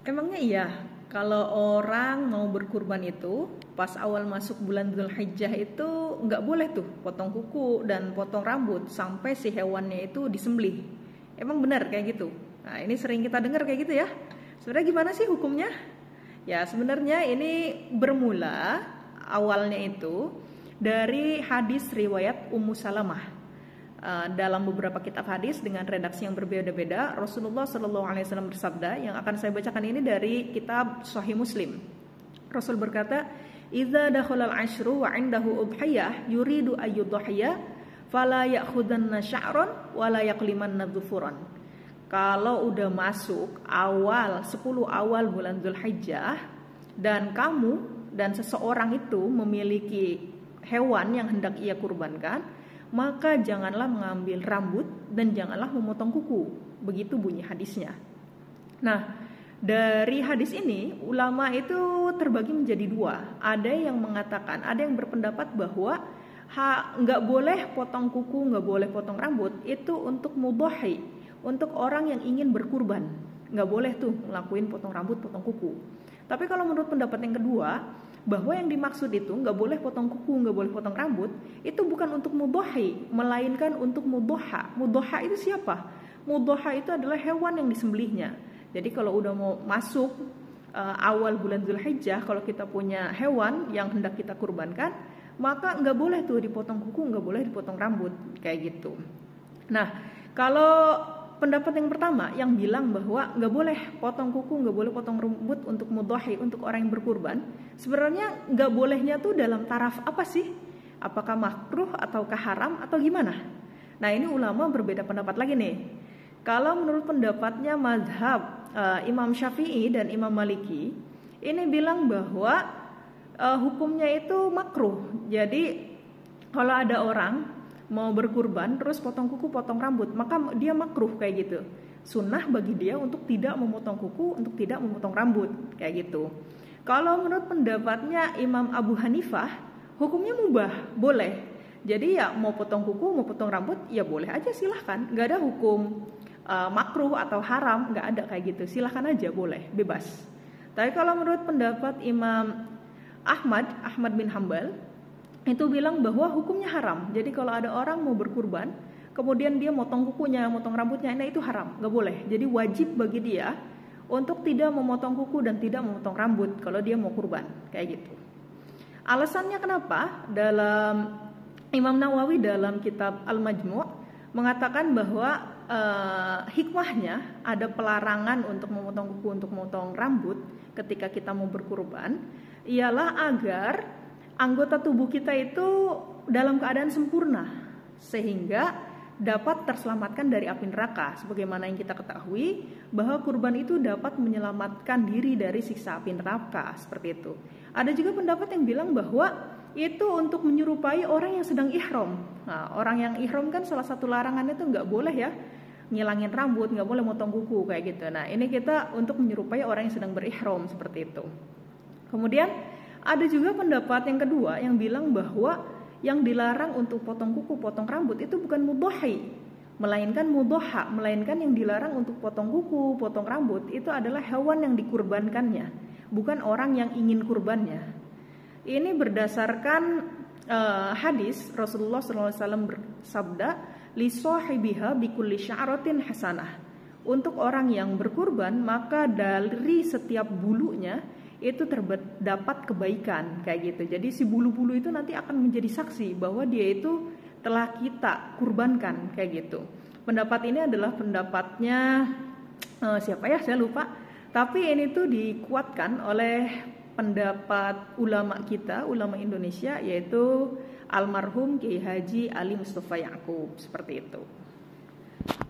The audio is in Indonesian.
Emangnya iya, kalau orang mau berkurban itu pas awal masuk bulan Dzulhijjah itu nggak boleh tuh potong kuku dan potong rambut sampai si hewannya itu disembelih. Emang benar kayak gitu? Nah, ini sering kita dengar kayak gitu ya. Sebenarnya gimana sih hukumnya? Ya, sebenarnya ini bermula awalnya itu dari hadis riwayat Ummu Salamah. Dalam beberapa kitab hadis dengan redaksi yang berbeda-beda, Rasulullah Shallallahu Alaihi Wasallam bersabda, yang akan saya bacakan ini dari kitab Sahih Muslim. Rasul berkata, "Idza dakhalal ashru wa 'indahu udhiyah yuridu ayyudhiya fala ya'khudanna sya'ran wa la yaqlimanna dhufuran." Kalau udah masuk awal 10 awal bulan Dzulhijjah dan kamu dan seseorang itu memiliki hewan yang hendak ia kurbankan, maka janganlah mengambil rambut dan janganlah memotong kuku. Begitu bunyi hadisnya. Nah, dari hadis ini ulama itu terbagi menjadi dua. Ada yang mengatakan, ada yang berpendapat bahwa nggak boleh potong kuku, nggak boleh potong rambut itu untuk mudhahi, untuk orang yang ingin berkurban. Nggak boleh tuh ngelakuin potong rambut, potong kuku. Tapi kalau menurut pendapat yang kedua, bahwa yang dimaksud itu nggak boleh potong kuku, nggak boleh potong rambut, itu bukan untuk mudhahi, melainkan untuk mudhaha. Mudhaha itu siapa? Mudhaha itu adalah hewan yang disembelihnya. Jadi kalau udah mau masuk awal bulan Dzulhijjah, kalau kita punya hewan yang hendak kita kurbankan, maka nggak boleh tuh dipotong kuku, nggak boleh dipotong rambut, kayak gitu. Nah, kalau pendapat yang pertama yang bilang bahwa nggak boleh potong kuku, nggak boleh potong rambut untuk mudhahi, untuk orang yang berkurban, sebenarnya nggak bolehnya tuh dalam taraf apa sih? Apakah makruh ataukah haram atau gimana? Nah, ini ulama berbeda pendapat lagi nih. Kalau menurut pendapatnya mazhab Imam Syafi'i dan Imam Maliki, ini bilang bahwa hukumnya itu makruh. Jadi kalau ada orang mau berkurban terus potong kuku, potong rambut, maka dia makruh kayak gitu. Sunnah bagi dia untuk tidak memotong kuku, untuk tidak memotong rambut, kayak gitu. Kalau menurut pendapatnya Imam Abu Hanifah, hukumnya mubah, boleh. Jadi ya mau potong kuku, mau potong rambut, ya boleh aja, silahkan. Gak ada hukum makruh atau haram, gak ada kayak gitu. Silahkan aja, boleh, bebas. Tapi kalau menurut pendapat Imam Ahmad bin Hambal, itu bilang bahwa hukumnya haram. Jadi kalau ada orang mau berkurban, kemudian dia motong kukunya, motong rambutnya, nah itu haram, gak boleh. Jadi wajib bagi dia untuk tidak memotong kuku dan tidak memotong rambut kalau dia mau kurban, kayak gitu. Alasannya kenapa? Dalam Imam Nawawi dalam kitab Al-Majmu' mengatakan bahwa hikmahnya ada pelarangan untuk memotong kuku, untuk memotong rambut ketika kita mau berkurban, ialah agar anggota tubuh kita itu dalam keadaan sempurna sehingga dapat terselamatkan dari api neraka. Sebagaimana yang kita ketahui bahwa kurban itu dapat menyelamatkan diri dari siksa api neraka, seperti itu. Ada juga pendapat yang bilang bahwa itu untuk menyerupai orang yang sedang ihram. Nah, orang yang ihram kan salah satu larangannya itu nggak boleh ya ngilangin rambut, nggak boleh motong kuku kayak gitu. Nah, ini kita untuk menyerupai orang yang sedang berihram, seperti itu. Kemudian ada juga pendapat yang kedua yang bilang bahwa yang dilarang untuk potong kuku, potong rambut itu bukan mudhahi, melainkan mudhaha, melainkan yang dilarang untuk potong kuku, potong rambut itu adalah hewan yang dikurbankannya, bukan orang yang ingin kurbannya. Ini berdasarkan hadis Rasulullah SAW bersabda, li sahibiha bikulli sya'ratin hasanah. Untuk orang yang berkurban, maka dari setiap bulunya itu terdapat kebaikan, kayak gitu. Jadi si bulu-bulu itu nanti akan menjadi saksi bahwa dia itu telah kita kurbankan, kayak gitu. Pendapat ini adalah pendapatnya siapa ya, saya lupa. Tapi ini tuh dikuatkan oleh pendapat ulama kita, ulama Indonesia, yaitu almarhum Kiai Haji Ali Mustafa Ya'qub, seperti itu.